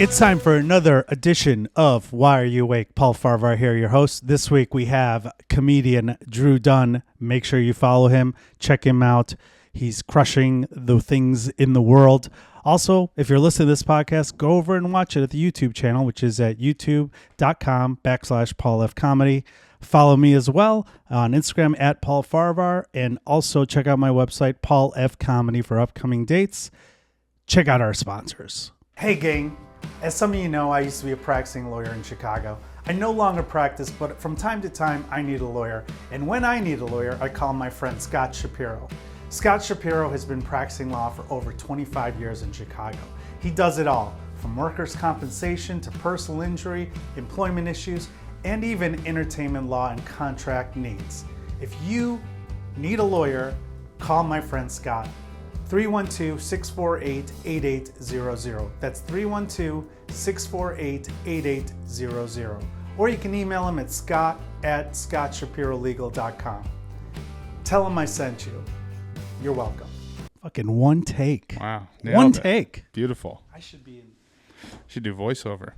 It's time for another edition of Why Are You Awake? Paul Farahvar here, your host. This week we have comedian Drew Dunn. Make sure you follow him. Check him out. He's crushing the things in the world. Also, if you're listening to this podcast, go over and watch it at the YouTube channel, which is at youtube.com/paulfcomedy. Follow me as well on Instagram at Paul Farahvar, and also check out my website, Paul F Comedy, for upcoming dates. Check out our sponsors. Hey, gang. As some of you know, I used to be a practicing lawyer in Chicago. I no longer practice, but from time to time, I need a lawyer. And when I need a lawyer, I call my friend Scott Shapiro. Scott Shapiro has been practicing law for over 25 years in Chicago. He does it all, from workers' compensation to personal injury, employment issues, and even entertainment law and contract needs. If you need a lawyer, call my friend Scott. 312-648-8800. That's 312-648-8800. Or you can email him at scott@scottshapirolegal.com. Tell him I sent you. You're welcome. Fucking one take. Wow. One take. Beautiful. I should be in. Should do voiceover.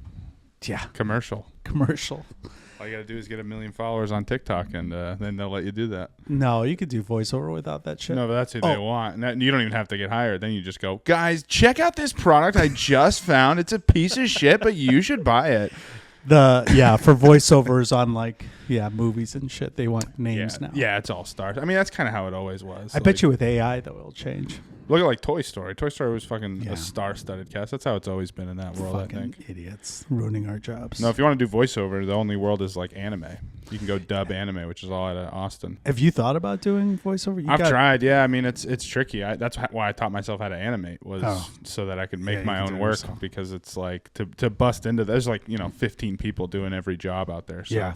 Yeah. Commercial. All you got to do is get 1 million followers on TikTok, and then they'll let you do that. No, you could do voiceover without that shit. No, but that's who they want. And you don't even have to get hired. Then you just go, guys, check out this product I just found. It's a piece of shit, but you should buy it. For voiceovers on movies and shit, they want names now. Yeah, it's all stars. I mean, that's kind of how it always was. I bet you with AI though it'll change. Look at Toy Story. Toy Story was fucking a star-studded cast. That's how it's always been in that world, fucking I think. Idiots ruining our jobs. No, if you want to do voiceover, the only world is like anime. You can go dub anime, which is all out of Austin. Have you thought about doing voiceover? I've tried, yeah. I mean, it's tricky. That's why I taught myself how to animate, was so that I could make my own work, because it's like to bust into, there's 15 people doing every job out there. So,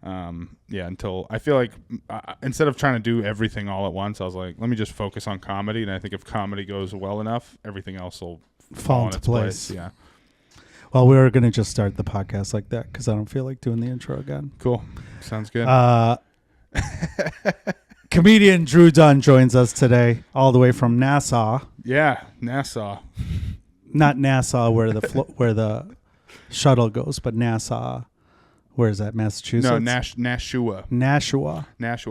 until I feel like instead of trying to do everything all at once, I was like, let me just focus on comedy. And I think if comedy goes well enough, everything else will fall into place. Yeah. Well, we were going to just start the podcast like that because I don't feel like doing the intro again. Cool. Sounds good. Comedian Drew Dunn joins us today, all the way from Nassau. Yeah, Nassau. Not Nassau, where the shuttle goes, but Nassau. Where is that? Massachusetts? No, Nashua. Nashua.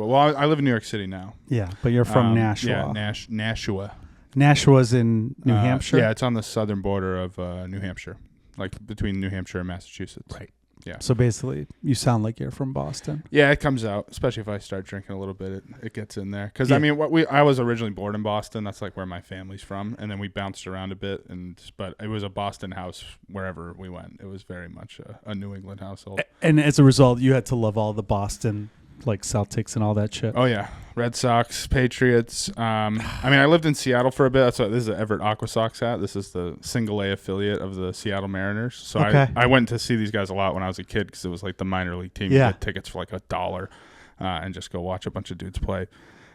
Well, I live in New York City now. Yeah, but you're from Nashua. Yeah, Nashua. Nashua's in New Hampshire? Yeah, it's on the southern border of New Hampshire, like between New Hampshire and Massachusetts. Right. Yeah. So basically, you sound like you're from Boston. Yeah, it comes out, especially if I start drinking a little bit. It gets in there. Because, I mean, I was originally born in Boston. That's like where my family's from. And then we bounced around a bit. But it was a Boston house wherever we went. It was very much a New England household. And as a result, you had to love all the Boston, like Celtics and all that shit. Oh, yeah. Red Sox, Patriots. I mean, I lived in Seattle for a bit. This is an Everett Aqua Sox hat. This is the single A affiliate of the Seattle Mariners. So I went to see these guys a lot when I was a kid because it was like the minor league team. You get tickets for like $1 and just go watch a bunch of dudes play.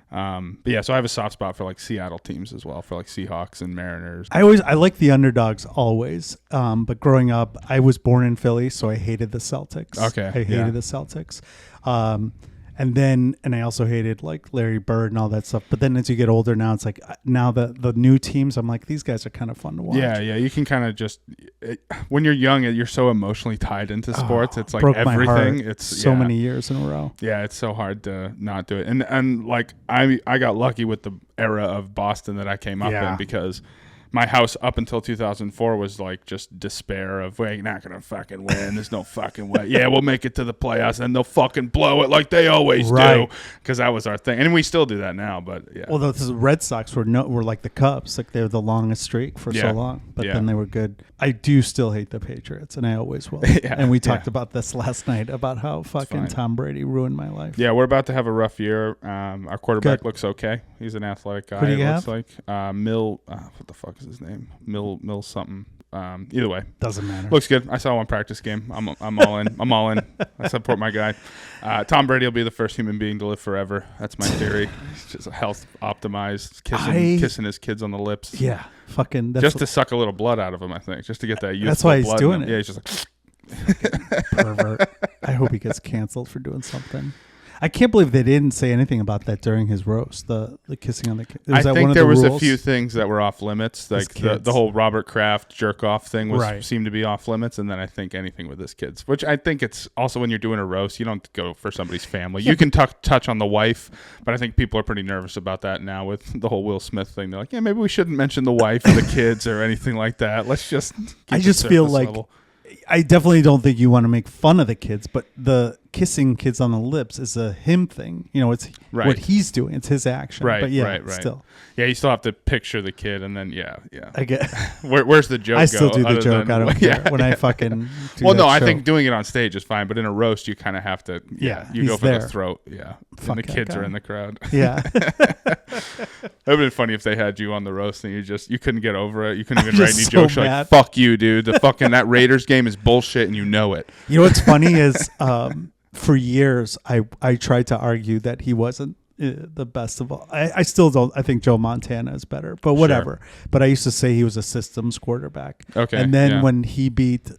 But yeah, so I have a soft spot for like Seattle teams as well, for like Seahawks and Mariners. I like the underdogs always. But growing up, I was born in Philly, so I hated the Celtics. Okay. I hated the Celtics. And I also hated like Larry Bird and all that stuff. But then as you get older now, it's like now the new teams, I'm like, these guys are kind of fun to watch. Yeah. You can kind of just when you're young, you're so emotionally tied into sports. It's like broke everything. My heart it's so many years in a row. Yeah, it's so hard to not do it. And like I got lucky with the era of Boston that I came up in, because my house up until 2004 was like just despair of, we're not going to fucking win. There's no fucking way. Yeah, we'll make it to the playoffs and they'll fucking blow it like they always do. Because that was our thing. And we still do that now, but yeah. Well, the Red Sox were like the Cubs. Like they were the longest streak for so long. But then they were good. I do still hate the Patriots, and I always will. And we talked about this last night, about how fucking Tom Brady ruined my life. Yeah, we're about to have a rough year. Our quarterback looks okay. He's an athletic guy. Who do you have? Looks like Mill. What the fuck is his name? Mill something. Either way, doesn't matter. Looks good. I saw one practice game. I'm all in. I'm all in. I support my guy. Tom Brady will be the first human being to live forever. That's my theory. He's just health optimized, kissing his kids on the lips. Yeah, fucking. Just to suck a little blood out of him, I think, just to get that youthful. That's why he's blood doing it. Yeah, he's just like pervert. I hope he gets canceled for doing something. I can't believe they didn't say anything about that during his roast. The kissing on the kids. I think there was a few things that were off limits, like the whole Robert Kraft jerk off thing seemed to be off limits, and then I think anything with his kids, which I think it's also when you're doing a roast, you don't go for somebody's family. You can touch on the wife, but I think people are pretty nervous about that now with the whole Will Smith thing. They're like, yeah, maybe we shouldn't mention the wife or the kids or anything like that. Let's just. I just feel like. Level. I definitely don't think you want to make fun of the kids, but the kissing kids on the lips is a him thing. You know, it's what he's doing. It's his action. Right, but yeah, right. Still. Yeah, you still have to picture the kid, and then yeah. I get. Where's the joke? I still do the joke. I don't care when I fucking. I think doing it on stage is fine, but in a roast, you kind of have to. Yeah, you go for the throat. Yeah, and the kids are in the crowd. Yeah. It would have been funny if they had you on the roast and you couldn't get over it. You couldn't even write any jokes. You're like, fuck you, dude. The fucking that Raiders game is bullshit, and you know it. You know what's funny is for years I tried to argue that he wasn't the best of all. I still don't. I think Joe Montana is better, but whatever. Sure. But I used to say he was a systems quarterback. Okay. And then when he beat.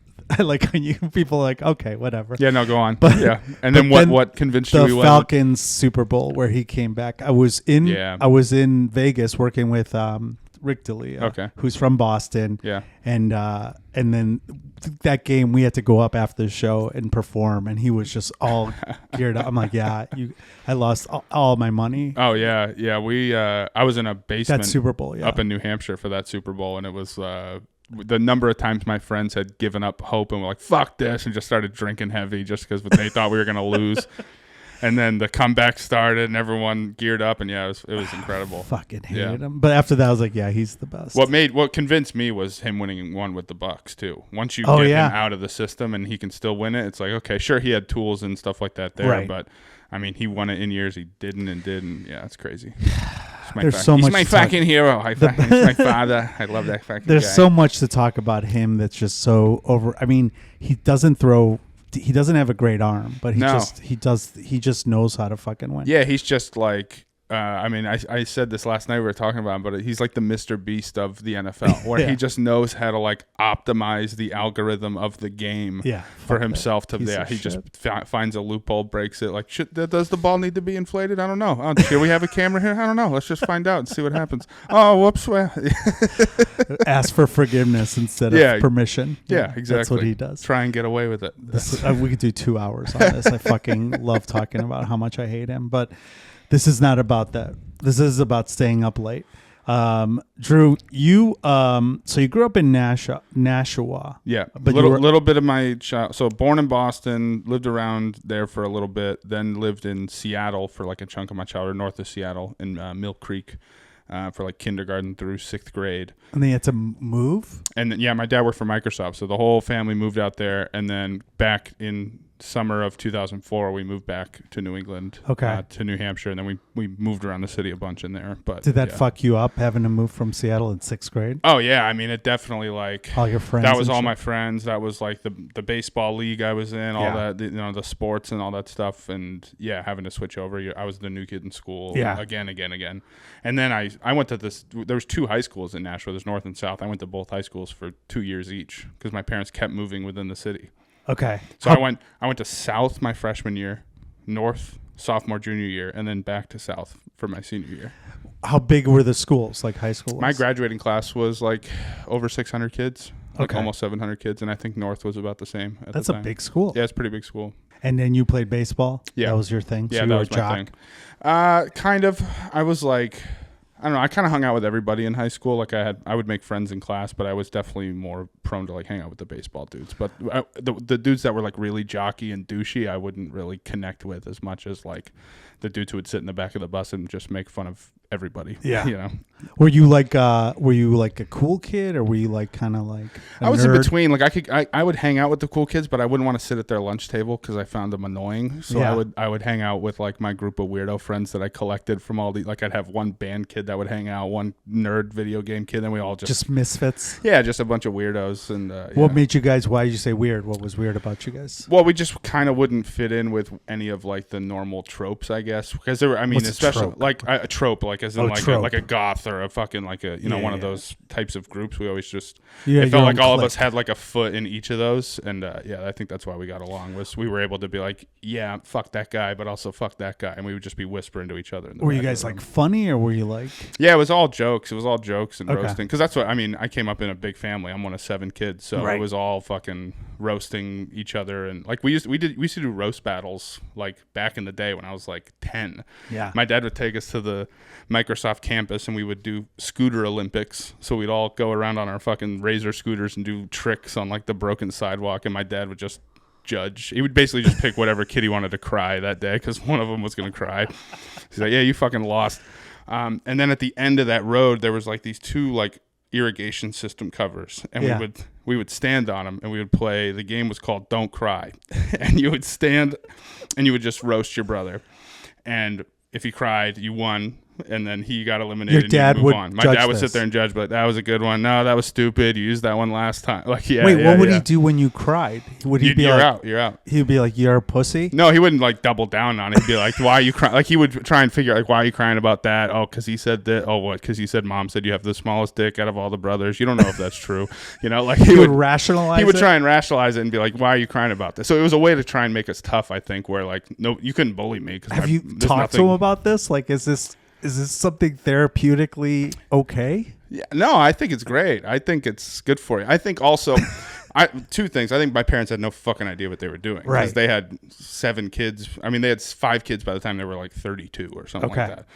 People are like, okay, whatever. Yeah, no, go on. But yeah, and then what convinced you? The Falcons Super Bowl where he came back. I was in Vegas working with Rick D'Elia, who's from Boston. Yeah, and then that game we had to go up after the show and perform, and he was just all geared up. I'm like, I lost all my money. Oh yeah. I was in a basement that Super Bowl up in New Hampshire for that Super Bowl, and it was. The number of times my friends had given up hope and were like, fuck this, and just started drinking heavy just because they thought we were going to lose. And then the comeback started and everyone geared up, and it was incredible. Fucking hated him. But after that, I was like, yeah, he's the best. What convinced me was him winning one with the Bucks too. Once you get him out of the system and he can still win it, it's like, okay, sure, he had tools and stuff like that there, but I mean, he won it in years he didn't. Yeah, it's crazy. He's my fucking hero. He's my father. I love that fucking There's guy. so much to talk about him that's just so over. I mean, he doesn't have a great arm, but he just knows how to fucking win. Yeah, he's just like. I said this last night we were talking about him, but he's like the Mr. Beast of the NFL, where he just knows how to like optimize the algorithm of the game for himself. He just finds a loophole, breaks it. Like, does the ball need to be inflated? I don't know. Should we have a camera here? I don't know. Let's just find out and see what happens. Oh, whoops. Ask for forgiveness instead of permission. Yeah, exactly. That's what he does. Try and get away with it. We could do 2 hours on this. I fucking love talking about how much I hate him, but this is not about that. This is about staying up late. Drew, you grew up in Nashua. Yeah, but little bit of my child. So born in Boston, lived around there for a little bit, then lived in Seattle for like a chunk of my childhood, north of Seattle in Mill Creek. For like kindergarten through 6th grade. And then you had to move? And then, my dad worked for Microsoft, so the whole family moved out there. And then back in summer of 2004, we moved back to New England, to New Hampshire, and then we moved around the city a bunch in there. But did that fuck you up having to move from Seattle in 6th grade? Oh yeah, I mean it definitely like all your friends. That was all my friends. That was like the baseball league I was in, all that the sports and all that stuff, and having to switch over. I was the new kid in school. Again. And then I went to there was 2 high schools in Nashville. There's North and South. I went to both high schools for 2 years each because my parents kept moving within the city. Okay. So I went to South my freshman year, North sophomore, junior year, and then back to South for my senior year. How big were the schools, like high school? My graduating class was like over 600 kids, like almost 700 kids, and I think North was about the same at That's the time. A big school. Yeah, it's a pretty big school. And then you played baseball? Yeah. That was your thing? Yeah, so that was my thing. Kind of. I was like... I don't know. I kind of hung out with everybody in high school. Like I would make friends in class, but I was definitely more prone to like hang out with the baseball dudes. But the dudes that were like really jockey and douchey, I wouldn't really connect with as much as like the dudes who would sit in the back of the bus and just make fun of everybody. Yeah, you know. Were you like a cool kid, or were you like kind of like I was nerd? In between. Like I would hang out with the cool kids, but I wouldn't want to sit at their lunch table because I found them annoying. So I would hang out with like my group of weirdo friends that I collected from all the like I'd have one band kid kid that would hang out, one nerd video game kid, and we all just misfits. Yeah, just a bunch of weirdos. And what made you guys? Why did you say weird? What was weird about you guys? Well, we just kind of wouldn't fit in with any of like the normal tropes, I guess, because there were. I mean, What's especially like a trope, like as in like a goth or a fucking like a one of those types of groups. We always just it felt like all of us had like a foot in each of those, and I think that's why we got along. Was we were able to be like, yeah, fuck that guy, but also fuck that guy, and we would just be whispering to each other. Were you guys like funny, or were you like? Yeah, it was all jokes. It was all jokes and roasting, because that's what I mean. I came up in a big family. I'm one of 7 kids, so it was all fucking roasting each other, and like we used to do roast battles like back in the day when I was like 10. Yeah, my dad would take us to the Microsoft campus, and we would do scooter Olympics. So we'd all go around on our fucking Razor scooters and do tricks on like the broken sidewalk, and my dad would just judge. He would basically just pick whatever kid he wanted to cry that day, because one of them was going to cry. He's like, yeah, you fucking lost. And then at the end of that road, there was like these 2 like irrigation system covers, and we would stand on them, and we would play. The game was called Don't Cry, and you would stand and you would just roast your brother, and if he cried, you won, and then he got eliminated. Your dad and would on. My dad would sit there and judge, but that was a good one. No, that was stupid. You used that one last time. Like, Wait, what would he do when you cried? Would he be you're like, out? You're out. He'd be like, "You're a pussy." No, he wouldn't like double down on it. He'd be like, "Why are you crying?" Like he would try and figure out, like, why are you crying about that? Oh, because he said that. Oh, what? Because he said mom said you have the smallest dick out of all the brothers. You don't know if that's true. Like he would rationalize. He would try and rationalize it and be like, "Why are you crying about this?" So it was a way to try and make us tough. I think where like no, you couldn't bully me. Have you talked to him about this? Like, is this something therapeutically okay? Yeah, no, I think it's great. I think it's good for you. I think also, 2 things. I think my parents had no fucking idea what they were doing. Right. Because they had 7 kids. I mean, they had 5 kids by the time they were like 32 or something like that.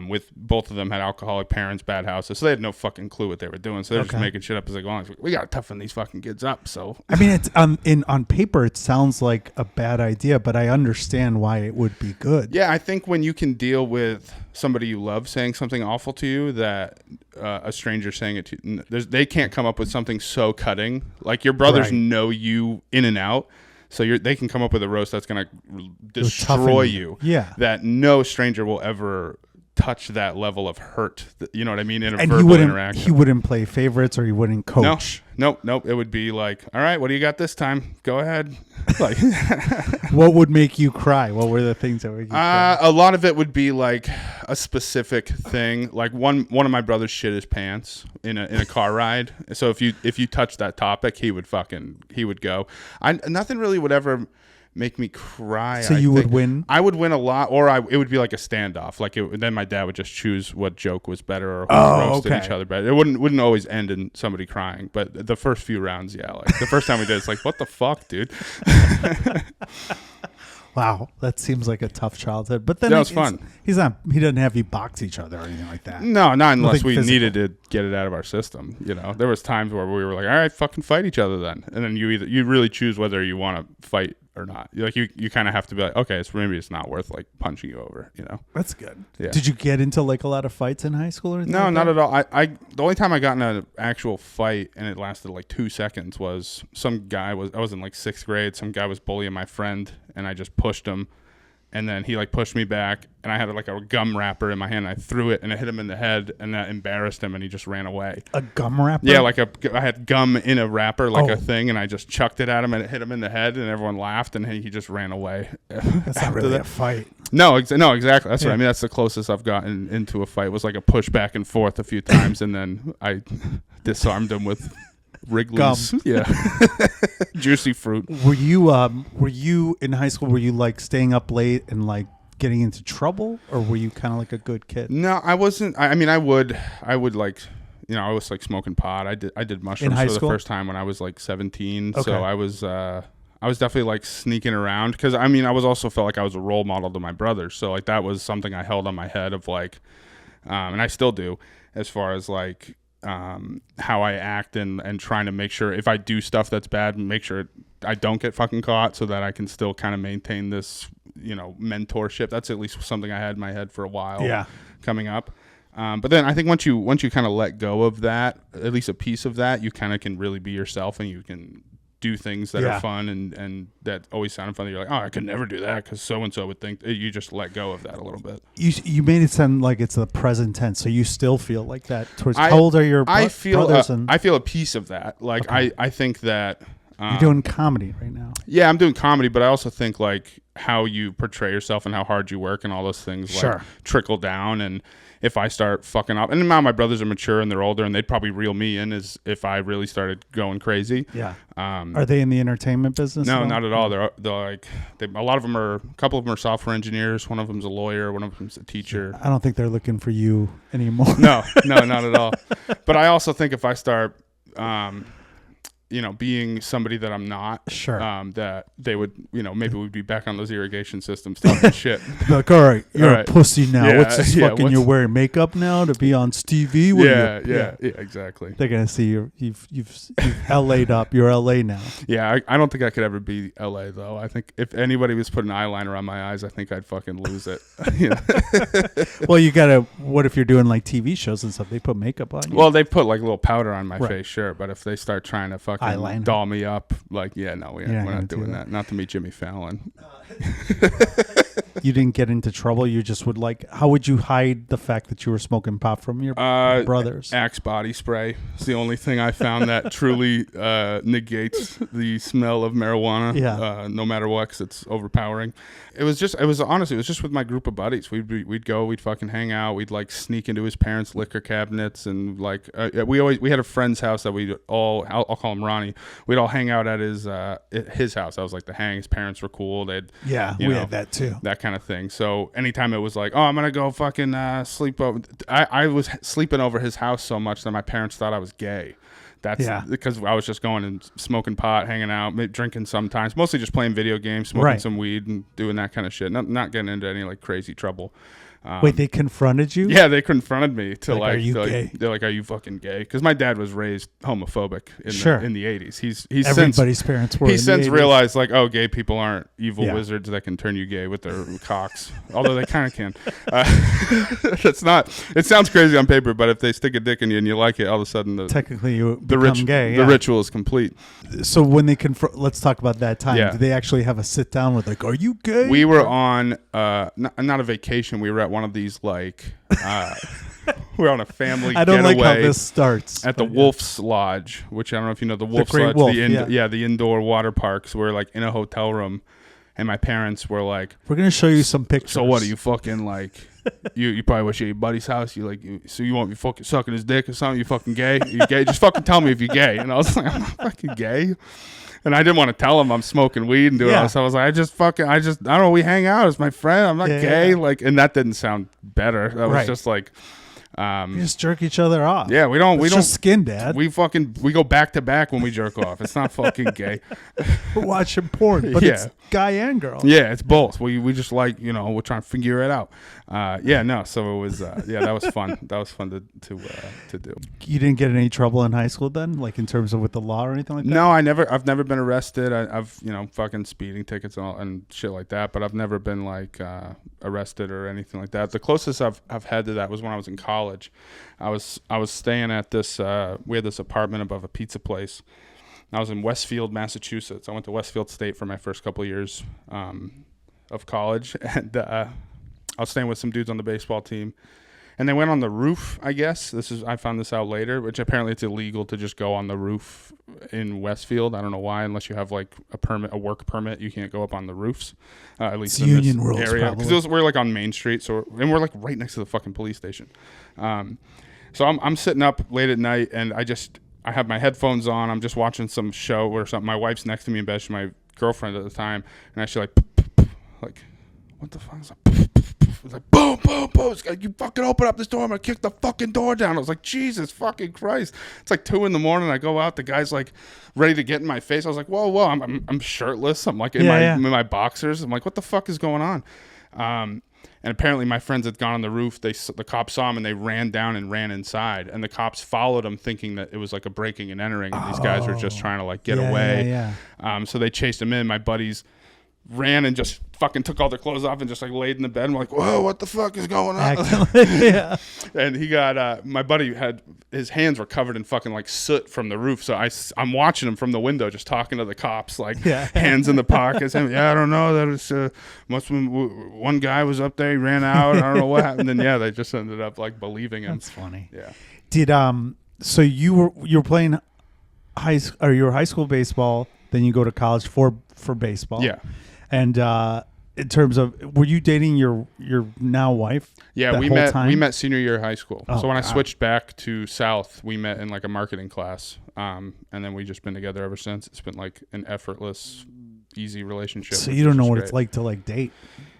With both of them had alcoholic parents, bad houses, so they had no fucking clue what they were doing. So they're just making shit up as they go along. We gotta toughen these fucking kids up. So I mean, it's on paper it sounds like a bad idea, but I understand why it would be good. Yeah, I think when you can deal with somebody you love saying something awful to you, that a stranger saying it to you, they can't come up with something so cutting. Like your brothers know you in and out. So they can come up with a roast that's going to destroy you. Yeah. That no stranger will ever touch that level of hurt. You know what I mean? In a verbal interaction. He wouldn't play favorites, or he wouldn't coach. Nope. It would be like, all right, what do you got this time? Go ahead. Like, what would make you cry? What were the things that would make you cry? A lot of it would be like a specific thing. Like one of my brothers shit his pants in a car ride. So if you touch that topic, he would go. Nothing really would ever make me cry. So you would win? I would win a lot, or it would be like a standoff. Like then my dad would just choose what joke was better, or who roasted each other better. It wouldn't always end in somebody crying, but the first few rounds, yeah. Like the first time we did, it's like, what the fuck, dude? Wow, that seems like a tough childhood. But then that was fun. He doesn't have you box each other or anything like that. No, not unless we needed to get it out of our system. There was times where we were like, all right, fucking fight each other then, and then you really choose whether you want to fight or not. Like you kind of have to be like, okay, so maybe it's not worth like punching you over. That's good. Yeah. Did you get into like a lot of fights in high school or anything? No, like not that? at all. The only time I got in an actual fight and it lasted like 2 seconds was I was in like 6th grade. Some guy was bullying my friend and I just pushed him. And then he like pushed me back, and I had like a gum wrapper in my hand. I threw it, and it hit him in the head, and that embarrassed him, and he just ran away. A gum wrapper? Yeah, I had gum in a wrapper, like a thing, and I just chucked it at him, and it hit him in the head, and everyone laughed, and he just ran away. That's not really a fight. No, exactly. That's what I mean. That's the closest I've gotten into a fight. It was like a push back and forth a few times, and then I disarmed him with Wrigley's gum. Yeah. Juicy fruit. Were you in high school, were you like staying up late and like getting into trouble, or were you kind of like a good kid? No, I wasn't. I mean, I would like, I was like smoking pot. I did mushrooms for the first time when I was like 17. Okay. So I was definitely like sneaking around, because I mean, I was also felt like I was a role model to my brothers. So like that was something I held on my head of like, and I still do, as far as like, how I act and trying to make sure if I do stuff that's bad, make sure I don't get fucking caught, so that I can still kind of maintain this, mentorship. That's at least something I had in my head for a while coming up. But then I think once you kind of let go of that, at least a piece of that, you kind of can really be yourself, and you can do things that are fun and that always sounded fun. You're like, oh, I could never do that because so and so would think. You just let go of that a little bit. You made it sound like it's the present tense, so you still feel like that towards. How old are your brothers? I feel a piece of that. Like I think that you're doing comedy right now. Yeah, I'm doing comedy, but I also think like how you portray yourself and how hard you work and all those things like trickle down. And if I start fucking up, and now my brothers are mature and they're older, and they'd probably reel me in as if I really started going crazy. Yeah. Are they in the entertainment business? No, not at all. They're like a couple of them are software engineers. One of them's a lawyer. One of them's a teacher. I don't think they're looking for you anymore. No, not at all. But I also think if I start, being somebody that I'm not, that they would, maybe we'd be back on those irrigation systems talking shit. Like, all right, you're a pussy now. Yeah, what's this fucking? You're wearing makeup now to be on Stevie? Yeah, exactly. They're gonna see you've LA'd up. You're LA now. Yeah, I don't think I could ever be LA though. I think if anybody was putting eyeliner on my eyes, I think I'd fucking lose it. Well, you gotta. What if you're doing like TV shows and stuff? They put makeup on you. Well, they put like a little powder on my face, sure. But if they start trying to fucking doll me up, like, we're not doing that. Not to meet Jimmy Fallon. You didn't get into trouble. You just would how would you hide the fact that you were smoking pot from your brothers? Axe body spray. It's the only thing I found that truly negates the smell of marijuana. Yeah. No matter what, because it's overpowering. It was just with my group of buddies. We'd go, we'd fucking hang out. We'd like sneak into his parents' liquor cabinets, and like we had a friend's house that we'd all, I'll call him Ronnie. We'd all hang out at his house. That was like the hang. His parents were cool. We had that too. That kind of thing. So anytime it was like, oh, I'm gonna go fucking sleep over, I was sleeping over his house so much that my parents thought I was gay. That's because I was just going and smoking pot, hanging out, drinking sometimes, mostly just playing video games, smoking some weed and doing that kind of shit. Not getting into any like crazy trouble. Wait, they confronted you? Yeah, they confronted me to are you gay? They're like, are you fucking gay? Because my dad was raised homophobic in the 80s. He's everybody's parents were. He's since realized like, oh, gay people aren't evil wizards that can turn you gay with their cocks, although they kind of can. That's not. It sounds crazy on paper, but if they stick a dick in you and you like it, all of a sudden technically you become gay. The ritual is complete. So when they let's talk about that time. Yeah. Do they actually have a sit down with like, are you gay? We were on not a vacation. We were at one of these like we're on a family I don't getaway like how this starts at the Wolf's Lodge, which I don't know if you know the Wolf's Lodge, Wolf, the indoor water parks. We're like in a hotel room, and my parents were like, we're gonna show you some pictures. So what are you fucking like? you probably wish you at your buddy's house. You like, so you want me fucking sucking his dick or something? You fucking gay? You gay? Just fucking tell me if you're gay. And I was like, I'm not fucking gay. And I didn't want to tell him I'm smoking weed and doing all this. So I was like, I don't know. We hang out as my friend. I'm not gay. Yeah. Like, and that didn't sound better. That was just like, you just jerk each other off. Yeah, we don't just skin, Dad. We go back to back when we jerk off. It's not fucking gay. We're watching porn, but it's guy and girl. Yeah, it's both. We just like, we're trying to figure it out. So it was that was fun. That was fun to do. You didn't get in any trouble in high school then, like in terms of with the law or anything like that? No, I've never been arrested. I've fucking speeding tickets and shit like that, but I've never been like arrested or anything like that. The closest I've had to that was when I was in college. I was staying at this we had this apartment above a pizza place. I was in Westfield, Massachusetts. I went to Westfield State for my first couple of years of college, and I was staying with some dudes on the baseball team, and they went on the roof. I guess I found this out later, which apparently it's illegal to just go on the roof in Westfield. I don't know why, unless you have like a work permit, you can't go up on the roofs. At least it's in union this rules, area, because we're like on Main Street, and we're like right next to the fucking police station. So I'm sitting up late at night, and I have my headphones on. I'm just watching some show or something. My wife's next to me in bed. She's my girlfriend at the time, and I like what the fuck is that? It's like boom, boom, boom. You fucking open up this door. I'm gonna kick the fucking door down. I was like, Jesus fucking Christ. It's like 2 a.m. I go out. The guy's like ready to get in my face. I was like, whoa. I'm shirtless. I'm like in my boxers. I'm like, what the fuck is going on? And apparently my friends had gone on the roof. The cops saw him and they ran down and ran inside. And the cops followed them thinking that it was like a breaking and entering. And these guys were just trying to like get away. Yeah. So they chased him in. My buddies ran and just fucking took all their clothes off and just like laid in the bed and like, whoa, what the fuck is going on? Yeah. And he got my buddy had his hands were covered in fucking like soot from the roof, so I'm watching him from the window just talking to the cops, like hands in the pockets. And I don't know, that it's must have been one guy was up there, he ran out, I don't know what happened. And then they just ended up like believing him. That's funny. Yeah. Did so you were playing you were high school baseball, then you go to college for baseball. Yeah. And in terms of, were you dating your now wife? Yeah, we met senior year of high school. Oh, so when I switched back to South, we met in like a marketing class, and then we just been together ever since. It's been like an effortless, easy relationship. So you don't know what it's like to like date?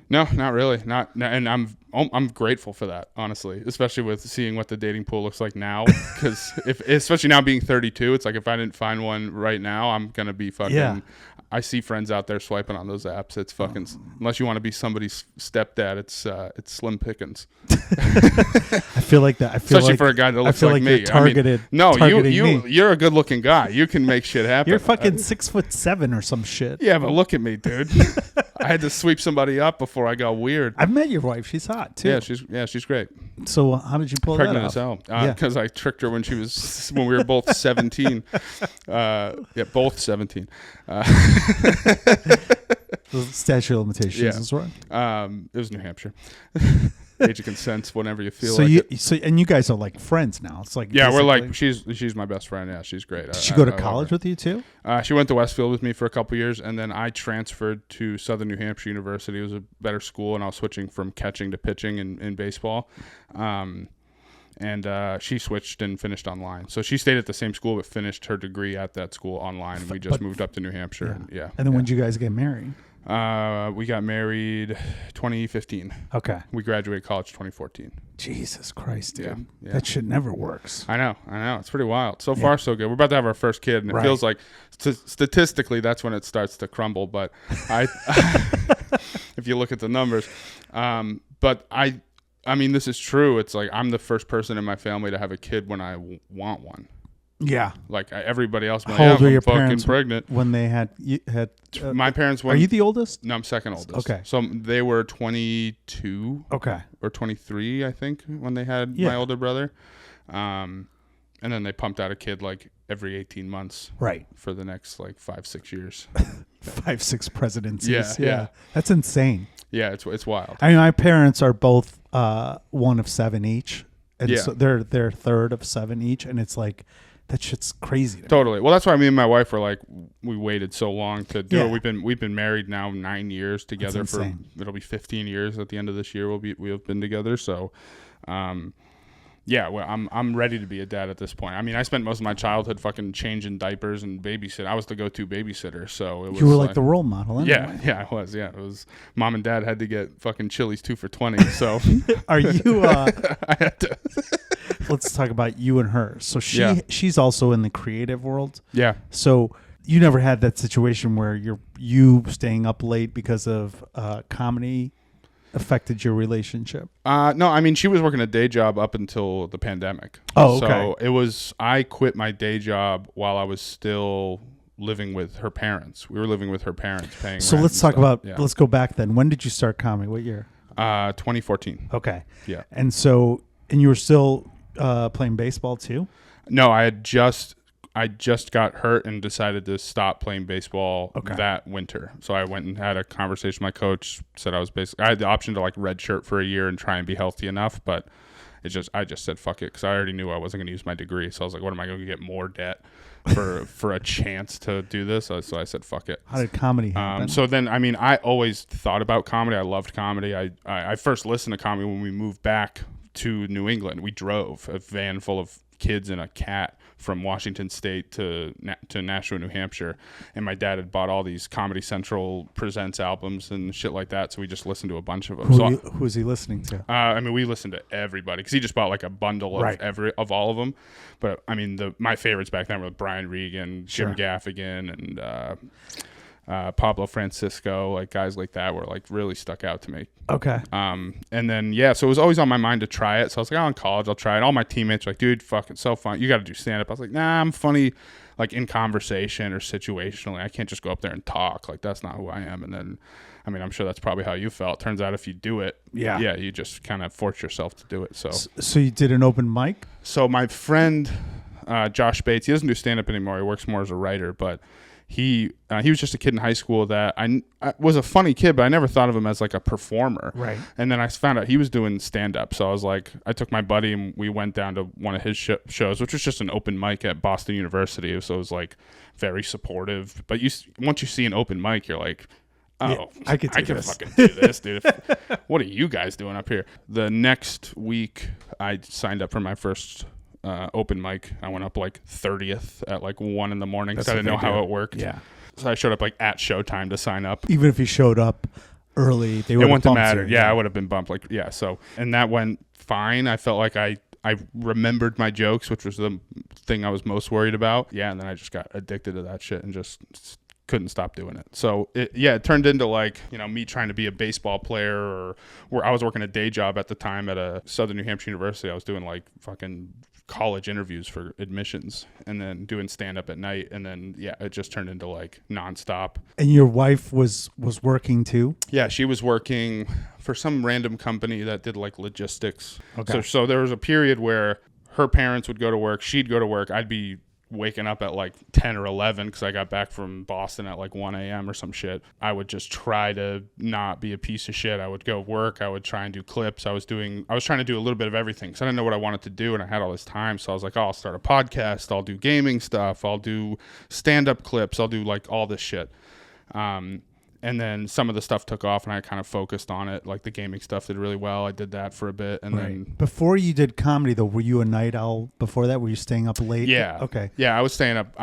No, not really. And I'm grateful for that, honestly, especially with seeing what the dating pool looks like now. Because especially now being 32, it's like if I didn't find one right now, I'm gonna be fucking. Yeah. I see friends out there swiping on those apps. It's fucking unless you want to be somebody's stepdad, it's slim pickings. I feel like that. Especially for a guy that looks like me. You're targeted. You're a good looking guy. You can make shit happen. You're fucking 6'7" or some shit. Yeah, but look at me, dude. I had to sweep somebody up before I got weird. I've met your wife. She's hot too. Yeah, she's great. So how did you pull Pregnant that off? as hell. Because I tricked her when we were both 17. Both 17. The statute of limitations is right. It was New Hampshire. Age of consent, whenever you feel and you guys are like friends now. It's like we're like she's my best friend. Yeah, she's great. Did she go to college with you too? She went to Westfield with me for a couple years, and then I transferred to Southern New Hampshire University. It was a better school, and I was switching from catching to pitching in baseball. And she switched and finished online. So she stayed at the same school but finished her degree at that school online. And we just moved up to New Hampshire. And then when did you guys get married? We got married 2015. Okay. We graduated college 2014. Jesus Christ, dude. Yeah. That shit never works. I know. It's pretty wild. So far, so good. We're about to have our first kid, and it feels like statistically that's when it starts to crumble. But if you look at the numbers, but I mean, this is true. It's like I'm the first person in my family to have a kid when I want one. Yeah. Like everybody else. How old were your parents pregnant when they had my parents? Are you the oldest? No, I'm second oldest. Okay. So they were 22. Okay. Or 23, I think, when they had my older brother. And then they pumped out a kid like every 18 months. Right. For the next like 5-6 years. 5-6 presidencies. Yeah. That's insane. Yeah, it's wild. I mean, my parents are both one of 7 each. And so they're third of 7 each. And it's like, that shit's crazy. Totally. Well, that's why me and my wife were like, we waited so long to do it. We've been married now 9 years together. It'll be 15 years at the end of this year. We have been together. So, well, I'm ready to be a dad at this point. I mean, I spent most of my childhood fucking changing diapers and babysitting. I was the go-to babysitter, so it was. You were like the role model, anyway. Yeah, I was. Yeah, it was. Mom and Dad had to get fucking Chili's 2 for $20. So, are you? I had to. Let's talk about you and her. So she's also in the creative world. Yeah. So you never had that situation where you staying up late because of comedy affected your relationship? No, I mean, she was working a day job up until the pandemic. Oh, okay. So I quit my day job while I was still living with her parents. We were living with her parents paying rent. So let's talk about, let's go back then. When did you start comedy? What year? 2014. Okay. Yeah. And you were still playing baseball too? No, I just got hurt and decided to stop playing baseball that winter. So I went and had a conversation with my coach, said I had the option to like redshirt for a year and try and be healthy enough, but I just said fuck it, because I already knew I wasn't going to use my degree. So I was like, what am I going to get more debt for a chance to do this? So I said fuck it. How did comedy happen? So then, I mean, I always thought about comedy. I loved comedy. I first listened to comedy when we moved back to New England. We drove a van full of kids and a cat from Washington State to Nashua, New Hampshire, and my dad had bought all these Comedy Central Presents albums and shit like that, so we just listened to a bunch of them. Who was he listening to? I mean, we listened to everybody, because he just bought like a bundle of all of them. But I mean, my favorites back then were Brian Regan, Jim Gaffigan, and Pablo Francisco, like guys like that were like really stuck out to me. Okay. And then so it was always on my mind to try it. So I was like, in college I'll try it. All my teammates were like, dude, fucking so fun. You got to do stand up. I was like, nah, I'm funny. like in conversation or situationally. I can't just go up there and talk. Like, that's not who I am. And then, I mean, I'm sure that's probably how you felt. Turns out if you do it, you just kind of force yourself to do it. So you did an open mic? So my friend, Josh Bates, he doesn't do stand-up anymore. He works more as a writer, but he was just a kid in high school that I was a funny kid, but I never thought of him as like a performer. Right. And then I found out he was doing stand-up. So I was like, I took my buddy and we went down to one of his shows, which was just an open mic at Boston University. So it was like very supportive. But once you see an open mic, you're like, oh, yeah, I can fucking do this, dude. What are you guys doing up here? The next week, I signed up for my first open mic. I went up like 30th at like 1 a.m. because I didn't know how it worked. Yeah. So I showed up like at showtime to sign up. Even if you showed up early, they would have bumped you. It wouldn't matter. Yeah, I would have been bumped. Like, yeah. So, and that went fine. I felt like I remembered my jokes, which was the thing I was most worried about. Yeah. And then I just got addicted to that shit and just couldn't stop doing it. So it turned into like, me trying to be a baseball player, or where I was working a day job at the time at a Southern New Hampshire University. I was doing like fucking college interviews for admissions and then doing stand up at night. And then, it just turned into like nonstop. And your wife was working too? Yeah. She was working for some random company that did like logistics. Okay. So there was a period where her parents would go to work. She'd go to work. I'd be waking up at like 10 or 11 because I got back from Boston at like 1 a.m. or some shit. I would just try to not be a piece of shit. I would go work. I would try and do clips. I was trying to do a little bit of everything because I didn't know what I wanted to do, and I had all this time. So I was like, I'll start a podcast. I'll do gaming stuff. I'll do stand-up clips. I'll do like all this shit. And then some of the stuff took off, and I kind of focused on it. Like the gaming stuff did really well. I did that for a bit, and then before you did comedy, though, were you a night owl before that? Were you staying up late? Yeah. Okay. Yeah, I was staying up.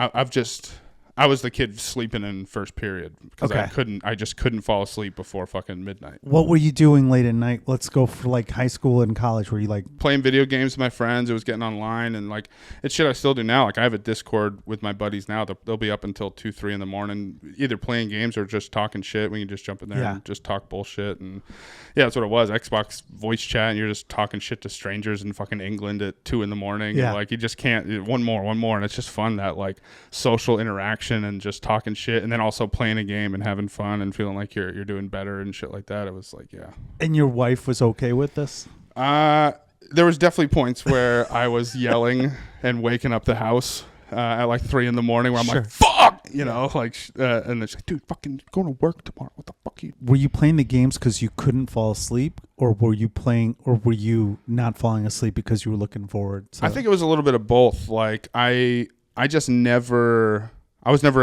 I was the kid sleeping in first period because I just couldn't fall asleep before fucking midnight. What were you doing late at night? Let's go for like high school and college. Were you like playing video games with my friends? It was getting online, and like it's shit I still do now. Like I have a Discord with my buddies now. They'll be up until 2, 3 in the morning, either playing games or just talking shit. We can just jump in there and just talk bullshit. And yeah, that's what it was. Xbox voice chat, and you're just talking shit to strangers in fucking England at 2 a.m. Yeah. And like you just can't one more, and it's just fun, that like social interaction and just talking shit, and then also playing a game and having fun and feeling like you're doing better and shit like that. It was like, yeah. And your wife was okay with this? There was definitely points where I was yelling and waking up the house at like 3 a.m. where I'm like, fuck, like, and it's like, dude, fucking going to work tomorrow. What the fuck? Were you playing the games because you couldn't fall asleep, or were you not falling asleep because you were looking forward to? I think it was a little bit of both. Like I was never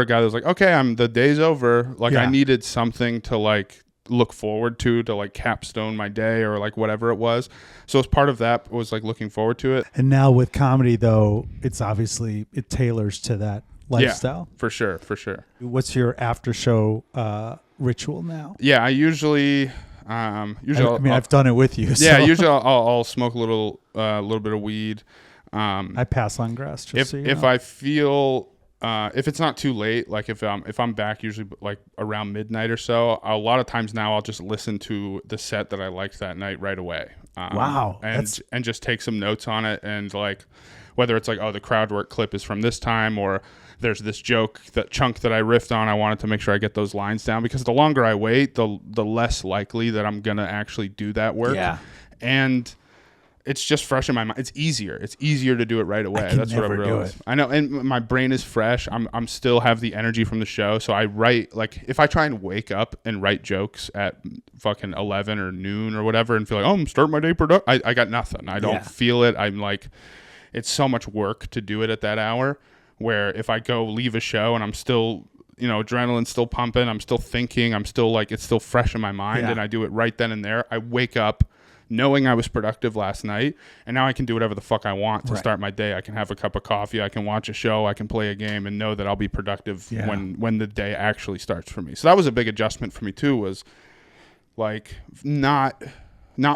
a guy that was like, okay, the day's over. Like I needed something to like look forward to like capstone my day or like whatever it was. So as part of that was like looking forward to it. And now with comedy though, it tailors to that lifestyle. Yeah, for sure. What's your after show ritual now? Yeah, I usually I've done it with you. Yeah, usually I'll smoke a little bit of weed. I pass on grass. If I feel if it's not too late, like if I'm back usually like around midnight or so, a lot of times now I'll just listen to the set that I liked that night right away. Wow. And just take some notes on it, and like whether it's like, oh, the crowd work clip is from this time, or there's this joke, that chunk that I riffed on, I wanted to make sure I get those lines down, because the longer I wait, the less likely that I'm gonna actually do that work. Yeah. And it's just fresh in my mind. It's easier to do it right away. That's what I realized. I know, and my brain is fresh. I'm still have the energy from the show, so I write, like if I try and wake up and write jokes at fucking 11 or noon or whatever and feel like, oh, I'm starting my day productive, I got nothing. I don't feel it. I'm like, it's so much work to do it at that hour, where if I go leave a show and I'm still, adrenaline's still pumping, I'm still thinking, I'm still like, it's still fresh in my mind, and I do it right then and there. I wake up knowing I was productive last night, and now I can do whatever the fuck I want to start my day. I can have a cup of coffee, I can watch a show, I can play a game, and know that I'll be productive when the day actually starts for me. So that was a big adjustment for me too, was like not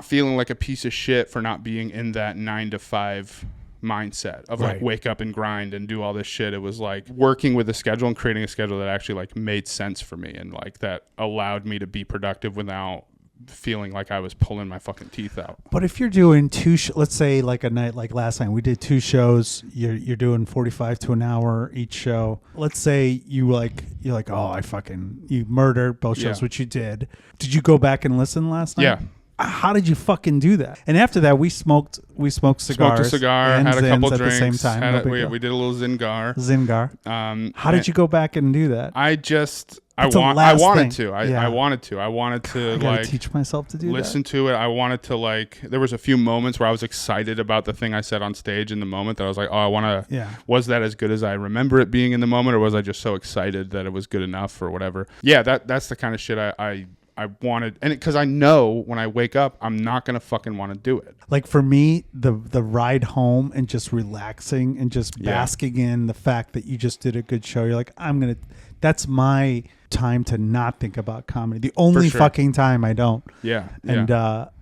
feeling like a piece of shit for not being in that 9 to 5 mindset of like wake up and grind and do all this shit. It was like working with a schedule and creating a schedule that actually like made sense for me, and like that allowed me to be productive without feeling like I was pulling my fucking teeth out. But if you're doing let's say like a night like last night, we did 2 shows. You're doing 45 to an hour each show. Let's say you're like, oh, you murdered both shows, which you did. Did you go back and listen last night? Yeah. How did you fucking do that? And after that, we smoked cigars. Smoked a cigar, had a couple at drinks. The same time. We did a little Zingar. How did you go back and do that? I wanted to. I wanted to like teach myself to do listen to it. I wanted to like. There was a few moments where I was excited about the thing I said on stage in the moment. That I was like, oh, I want to. Yeah. Was that as good as I remember it being in the moment, or was I just so excited that it was good enough or whatever? Yeah, that's the kind of shit I wanted, and because I know when I wake up, I'm not gonna fucking want to do it. Like for me, the ride home and just relaxing and just basking in the fact that you just did a good show. You're like, that's my time to not think about comedy. The only fucking time I don't. Yeah. And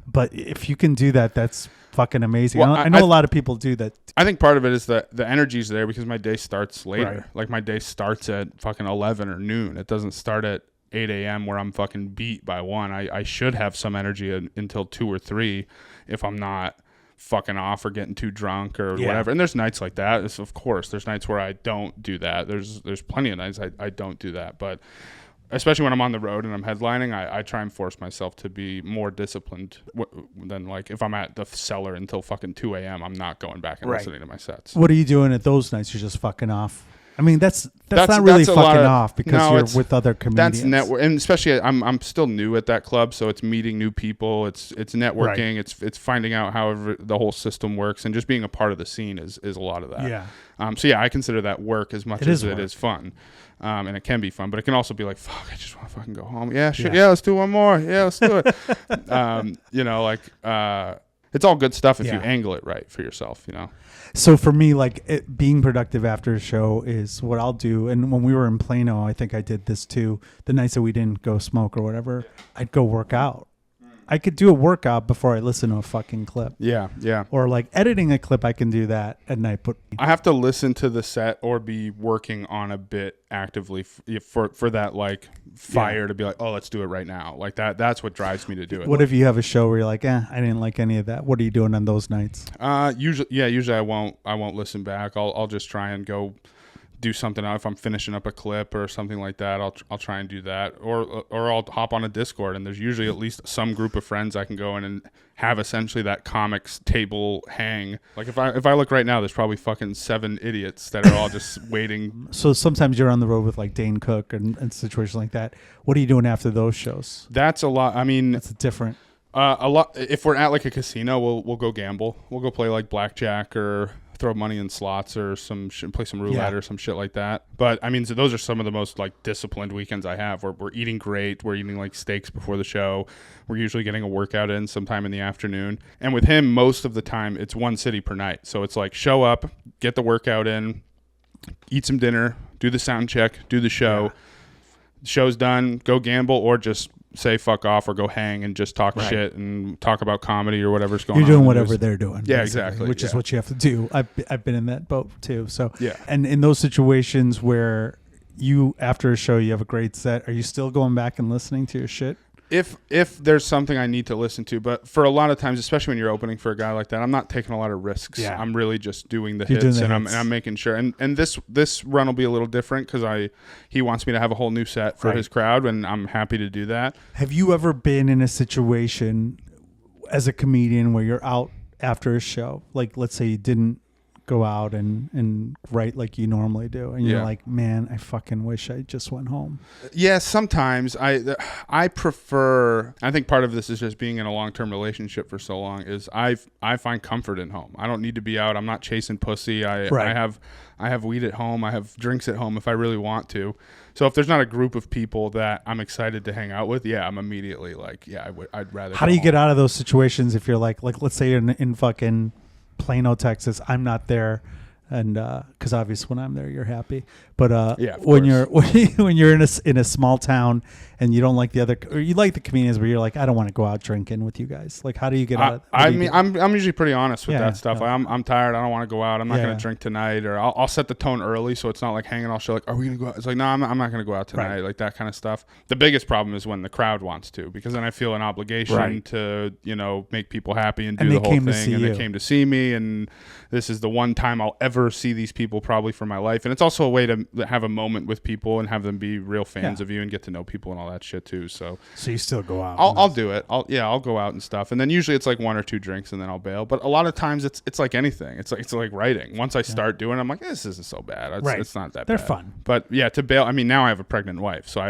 but if you can do that, that's fucking amazing. Well, I know a lot of people do that. I think part of it is that the energy's there because my day starts later. Right. Like my day starts at fucking 11 or noon. It doesn't start at 8 a.m. where I'm fucking beat by 1. I should have some energy until 2 or 3 if I'm not fucking off or getting too drunk or whatever. And there's nights like that. Of course, there's nights where I don't do that. There's plenty of nights I don't do that. But especially when I'm on the road and I'm headlining, I try and force myself to be more disciplined than like if I'm at the Cellar until fucking 2 a.m. I'm not going back and listening to my sets. What are you doing at those nights? You're just fucking off? I mean, that's not really fucking off because you're with other comedians. That's network, and especially I'm still new at that club, so it's meeting new people, it's networking, it's finding out how the whole system works, and just being a part of the scene is a lot of that. Yeah. So yeah, I consider that work as much as it is fun, and it can be fun, but it can also be like, fuck, I just want to fucking go home. Yeah, shit, yeah, let's do one more. Yeah, let's do it. It's all good stuff if you angle it right for yourself, So for me, like being productive after a show is what I'll do. And when we were in Plano, I think I did this too. The nights that we didn't go smoke or whatever, I'd go work out. I could do a workout before I listen to a fucking clip. Yeah, yeah. Or like editing a clip, I can do that at night. But I have to listen to the set or be working on a bit actively for that like fire to be like, oh, let's do it right now. Like that's what drives me to do it. What if you have a show where you're like, I didn't like any of that? What are you doing on those nights? Usually I won't listen back. I'll just try and go do something out. If I'm finishing up a clip or something like that, I'll try and do that, or I'll hop on a Discord, and there's usually at least some group of friends I can go in and have essentially that comics table hang. Like if I look right now, there's probably fucking 7 idiots that are all just waiting. So sometimes you're on the road with like Dane Cook and situations like that. What are you doing after those shows? That's a lot. I mean, that's different. A lot. If we're at like a casino, we'll go gamble. We'll go play like blackjack or throw money in slots or play some roulette or some shit like that. But I mean, so those are some of the most like disciplined weekends I have. We're eating great. We're eating like steaks before the show. We're usually getting a workout in sometime in the afternoon. And with him, most of the time it's one city per night. So it's like show up, get the workout in, eat some dinner, do the sound check, do the show. Yeah. Show's done, go gamble, or just say fuck off or go hang and just talk shit and talk about comedy or whatever's going on. You're doing whatever they're doing. Yeah, exactly. Which is what you have to do. I've been in that boat too. So and in those situations where you after a show you have a great set, are you still going back and listening to your shit? If there's something I need to listen to, but for a lot of times, especially when you're opening for a guy like that, I'm not taking a lot of risks. Yeah. I'm really just doing the hits, and I'm making sure. And this run will be a little different because he wants me to have a whole new set for his crowd, and I'm happy to do that. Have you ever been in a situation as a comedian where you're out after a show, like let's say you didn't go out and write like you normally do, and you're like, man, I fucking wish I just went home? Yeah, sometimes I prefer. I think part of this is just being in a long-term relationship for so long. Is I find comfort in home. I don't need to be out. I'm not chasing pussy. I have weed at home. I have drinks at home if I really want to. So if there's not a group of people that I'm excited to hang out with, I'm immediately like, I'd rather. How do you get out of those situations if you're like let's say you're in fucking Plano, Texas. I'm not there. and because obviously when I'm there, you're happy. But yeah, when you're in a small town and you don't like the other, or you like the comedians, but you're like, I don't want to go out drinking with you guys. Like, how do you get out? I'm usually pretty honest with that stuff. No. Like, I'm tired. I don't want to go out. I'm not going to drink tonight, or I'll set the tone early so it's not like hanging off. Like, are we going to go out? It's like, no, I'm not going to go out tonight. Right. Like that kind of stuff. The biggest problem is when the crowd wants to, because then I feel an obligation to make people happy and do the whole thing. And they came to see me, and this is the one time I'll ever see these people probably for my life. And it's also a way to have a moment with people and have them be real fans of you and get to know people and all that shit too. So you still go out? I'll do it. I'll go out and stuff, and then usually it's like 1 or 2 drinks and then I'll bail. But a lot of times it's like anything. It's like writing. Once I start doing it, I'm like, this isn't so bad. It's not that bad. They're fun. But yeah, to bail. I mean, now I have a pregnant wife, so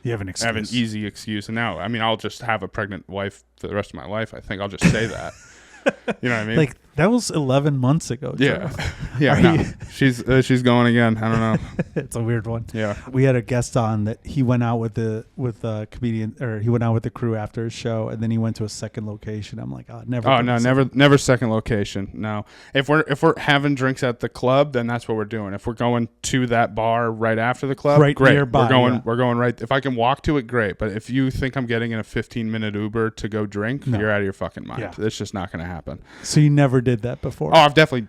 you have an excuse. I have an easy excuse, and now I'll just have a pregnant wife for the rest of my life. I think I'll just say that. You know what I mean? Like that was 11 months ago. Yeah, no. She's going again. I don't know. It's a weird one. Yeah, we had a guest on that he went out with a comedian, or he went out with the crew after his show, and then he went to a second location. I'm like, never. Oh no, never second location. No, if we're having drinks at the club, then that's what we're doing. If we're going to that bar right after the club, right great. Nearby, we're going right. If I can walk to it, great. But if you think I'm getting in a 15-minute Uber to go drink, you're out of your fucking mind. Yeah. It's just not going to happen. So you never did that before? Oh, I've definitely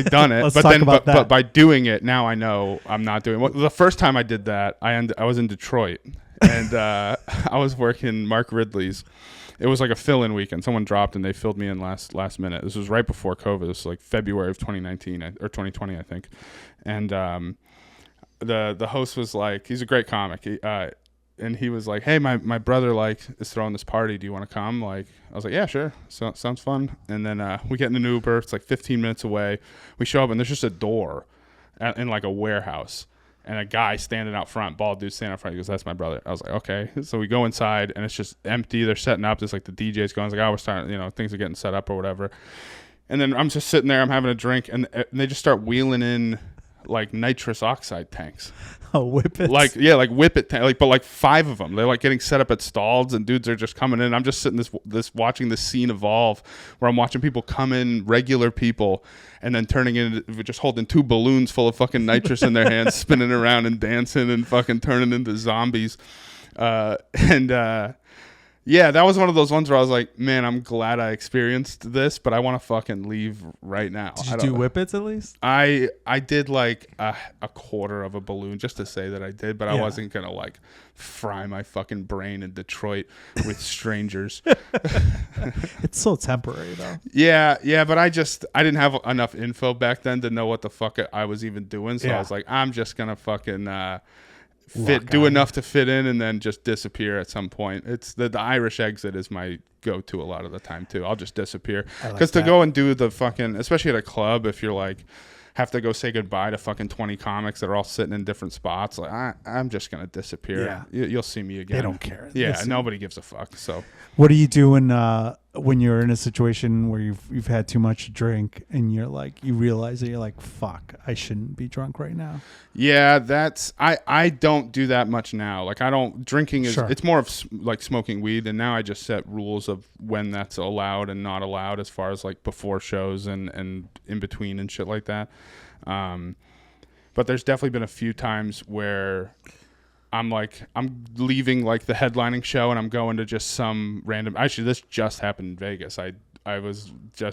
done it. Let's talk about that. But by doing it, now I know I'm not doing. Well, the first time I did that, I was in Detroit, and I was working Mark Ridley's. It was like a fill-in weekend. Someone dropped and they filled me in last minute. This was right before COVID. This was like February of 2019 or 2020, I think. And the host was like, he's a great comic. And he was like, hey, my brother is throwing this party. Do you want to come? Like, I was like, yeah, sure. Sounds fun. And then we get in an Uber. It's like 15 minutes away. We show up and there's just a door in like a warehouse, and a guy standing out front, bald dude standing out front. He goes, that's my brother. I was like, okay. So we go inside and it's just empty. They're setting up. There's like the DJ's going. It's like, we're starting, things are getting set up or whatever. And then I'm just sitting there. I'm having a drink, and they just start wheeling in like nitrous oxide tanks. Oh, whippets. Like whippet tank, but like 5 of them. They're like getting set up at stalls, and dudes are just coming in. I'm just sitting watching this scene evolve, where I'm watching people come in, regular people, and then turning into just holding 2 balloons full of fucking nitrous in their hands, spinning around and dancing and fucking turning into zombies. Yeah, that was one of those ones where I was like, man, I'm glad I experienced this, but I want to fucking leave right now. Did you do whippets at least? I did like a quarter of a balloon just to say that I did, but I wasn't going to like fry my fucking brain in Detroit with strangers. It's so temporary though. Yeah, but I didn't have enough info back then to know what the fuck I was even doing, so I was like, I'm just going to fucking... do enough to fit in and then just disappear at some point. It's the Irish exit is my go-to a lot of the time too. I'll just disappear because to go and do the fucking, especially at a club, if you're like have to go say goodbye to fucking 20 comics that are all sitting in different spots, like I'm just gonna disappear. You'll see me again. They don't care. Nobody gives a fuck. So what are you doing when you're in a situation where you've had too much to drink and you're like, you realize that you're like, fuck, I shouldn't be drunk right now? Yeah, I don't do that much now. Like drinking is, it's more of like smoking weed, and now I just set rules of when that's allowed and not allowed as far as like before shows and in between and shit like that. But there's definitely been a few times where I'm leaving like the headlining show and I'm going to just some random. Actually, this just happened in Vegas. I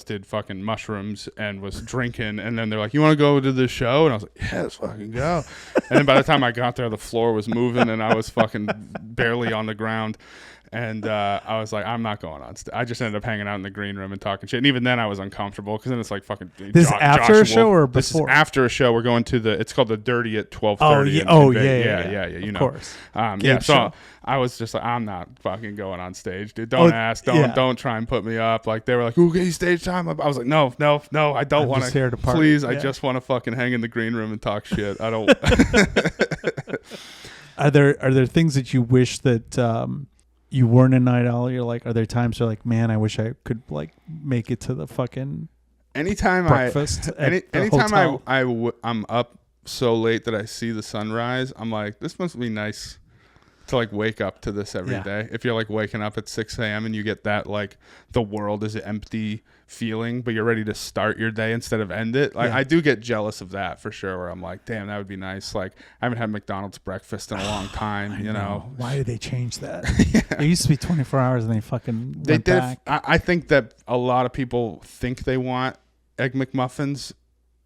did fucking mushrooms and was drinking, and then they're like, "You want to go to the show?" And I was like, "Yeah, let's fucking go." And then by the time I got there, the floor was moving and I was fucking barely on the ground. And I was like, I'm not going on. I just ended up hanging out in the green room and talking shit. And even then I was uncomfortable because then it's like fucking. This is after a show or before? This is after a show. We're going to it's called the Dirty at 12:30. Yeah. You know. Of course. So I was just like, I'm not fucking going on stage, dude. Don't ask. Don't try and put me up. Like they were like, "Who gave stage time?" I was like, No, I don't want to. Please, I just want to fucking hang in the green room and talk shit. I don't. Are there things that you wish that you weren't a night owl? You're like, are there times you're like, man, I wish I could like make it to the fucking breakfast? Anytime I'm up so late that I see the sunrise, I'm like, this must be nice to like wake up to this every day. If you're like waking up at 6 a.m. and you get that like the world is empty feeling, but you're ready to start your day instead of end it. Like I do get jealous of that for sure, where I'm like, damn, that would be nice. Like I haven't had McDonald's breakfast in a long time, you know. Why did they change that? It used to be 24 hours and they did. Back. I think that a lot of people think they want Egg McMuffins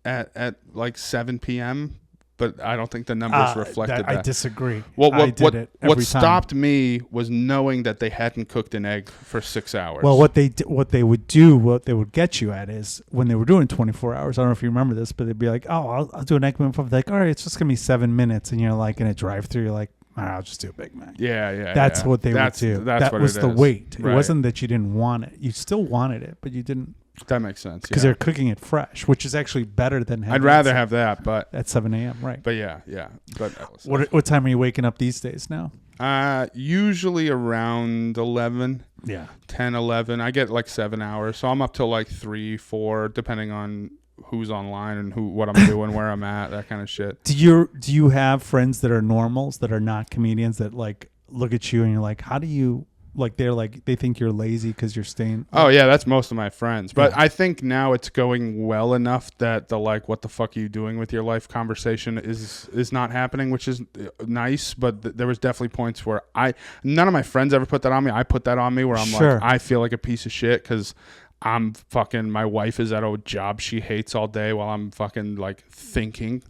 at like 7 p.m., but I don't think the numbers reflected that. I disagree. What stopped me was knowing that they hadn't cooked an egg for 6 hours. Well, what they would get you at is when they were doing 24 hours. I don't know if you remember this, but they'd be like, "Oh, I'll do an egg McMuffin." Like, all right, it's just gonna be 7 minutes, and you're like in a drive-through. You're like, all right, I'll just do a Big Mac. Yeah. That's what they would do. That was the wait. Right. It wasn't that you didn't want it. You still wanted it, but you didn't. That makes sense. Because they're cooking it fresh, which is actually better than having I'd rather have that, but at 7 a.m. Right. But yeah. But what time are you waking up these days now? Usually around 11. Yeah. 10, 11. I get like 7 hours, so I'm up till like 3, 4, depending on who's online and what I'm doing, where I'm at, that kind of shit. Do you have friends that are normals that are not comedians that like look at you and you're like, how do you? Like they think you're lazy because you're staying. Oh yeah, that's most of my friends. But I think now it's going well enough that the like, what the fuck are you doing with your life conversation is not happening, which is nice. But there was definitely points where none of my friends ever put that on me. I put that on me where I'm like, I feel like a piece of shit because I'm fucking, my wife is at a job she hates all day while I'm fucking like thinking,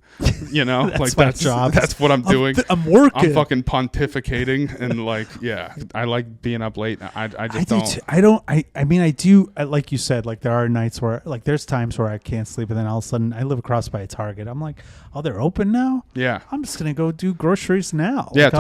you know, that's like my job. That's what I'm doing. I'm working. I'm fucking pontificating and like, yeah, I like being up late. I do. Like you said, like there are nights where like there's times where I can't sleep and then all of a sudden I live across by a Target. I'm like, oh, they're open now? Yeah. I'm just going to go do groceries now. Yeah.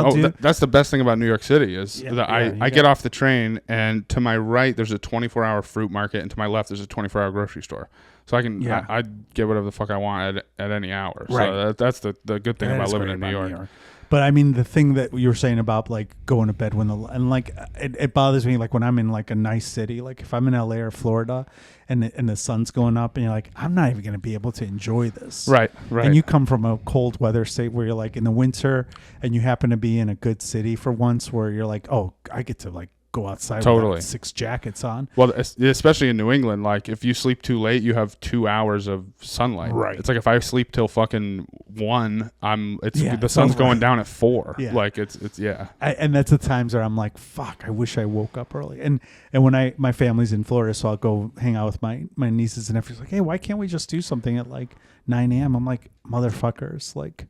That's the best thing about New York City is that I get off the train and to my right, there's a 24-hour fruit market. And to my left, there's a 24-hour grocery store. So I can I get whatever the fuck I want at any hour. Right. So that's the good thing about living in New York. But I mean, the thing that you were saying about like going to bed and like it bothers me like when I'm in like a nice city, like if I'm in LA or Florida and the sun's going up and you're like, I'm not even going to be able to enjoy this. Right. And you come from a cold weather state where you're like in the winter and you happen to be in a good city for once where you're like, oh, I get to like go outside with 6 jackets on. Well, especially in New England, like if you sleep too late, you have 2 hours of sunlight. Right. It's like if I sleep till fucking 1, the sun's going down at 4. Yeah. Like it's and that's the times where I'm like, fuck, I wish I woke up early. And when my family's in Florida, so I'll go hang out with my nieces and nephews. Like, hey, why can't we just do something at like 9 a.m.? I'm like, motherfuckers, like.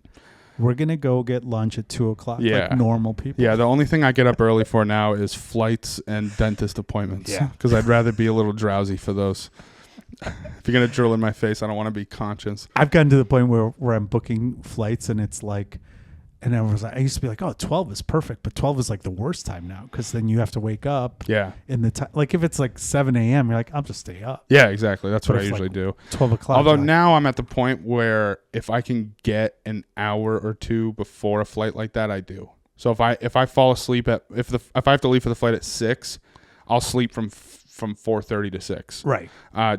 We're going to go get lunch at 2 o'clock like normal people. Yeah, the only thing I get up early for now is flights and dentist appointments. Yeah. Because I'd rather be a little drowsy for those. If you're going to drill in my face, I don't want to be conscious. I've gotten to the point where I'm booking flights and it's like, and I used to be like, oh, 12 is perfect. But 12 is like the worst time now because then you have to wake up. Yeah. In the time, like if it's like 7 a.m., you're like, I'll just stay up. Yeah, exactly. That's what I usually do. 12 o'clock. Although now I'm at the point where if I can get an hour or 2 before a flight like that, I do. So if I fall asleep if I have to leave for the flight at 6, I'll sleep from 4:30 to 6. Right.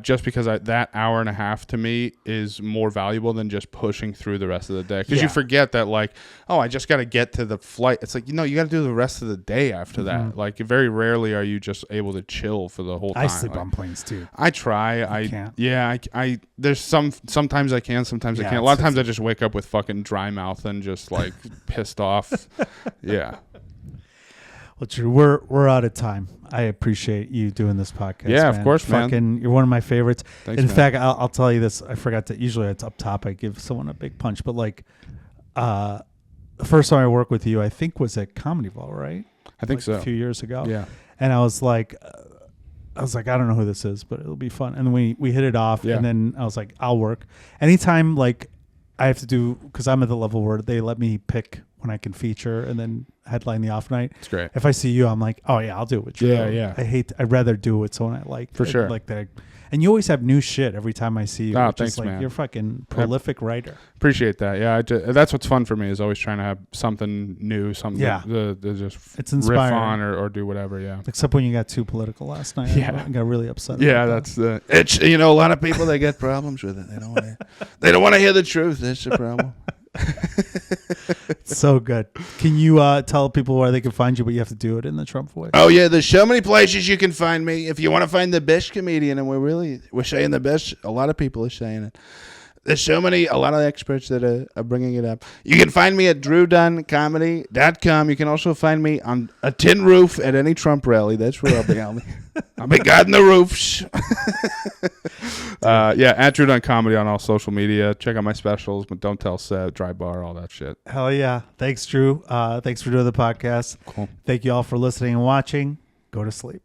Just because that hour and a half to me is more valuable than just pushing through the rest of the day. Because you forget that like, oh, I just got to get to the flight. It's like, you got to do the rest of the day after that. Like very rarely are you just able to chill for the whole time. I sleep on planes too. I try. I can't. Yeah. I there's sometimes I can, sometimes I can't. A lot of times I just wake up with fucking dry mouth and just like pissed off. Yeah. Well, Drew, we're out of time. I appreciate you doing this podcast. Yeah, man. Of course, man. You're one of my favorites. Thanks, in man. fact, I'll tell you this. I forgot to. Usually, it's up top. I give someone a big punch, but like, the first time I worked with you, I think was at Comedy Ball, right? I think so. A few years ago. Yeah. And I was like, I don't know who this is, but it'll be fun. And we hit it off. Yeah. And then I was like, I'll work anytime. Like, I have to do because I'm at the level where they let me pick when I can feature and then headline the off night. It's great. If I see you, I'm like, oh yeah, I'll do it with you. Yeah. I'd rather do it with someone I like. For sure. Like that. And you always have new shit every time I see you. Oh, thanks, like, man. You're a fucking prolific writer. Appreciate that. Yeah, that's what's fun for me is always trying to have something new, something to just it's inspiring. Riff on or do whatever. Yeah. Except when you got too political last night. Yeah. I got really upset. Yeah, that's the. It's a lot of people they get problems with it. They don't want to hear the truth. That's the problem. So good. Can you tell people where they can find you, but you have to do it in the Trump voice? Oh, yeah. There's so many places you can find me. If you want to find the best comedian, and we're saying the best, a lot of people are saying it. There's a lot of experts that are bringing it up. You can find me at drewduncomedy.com. You can also find me on a tin roof at any Trump rally. That's where I'll be. I'll be guarding the roofs. At Drew Dunn Comedy on all social media. Check out my specials, but don't tell Seth, Dry Bar, all that shit. Hell yeah. Thanks, Drew. Thanks for doing the podcast. Cool. Thank you all for listening and watching. Go to sleep.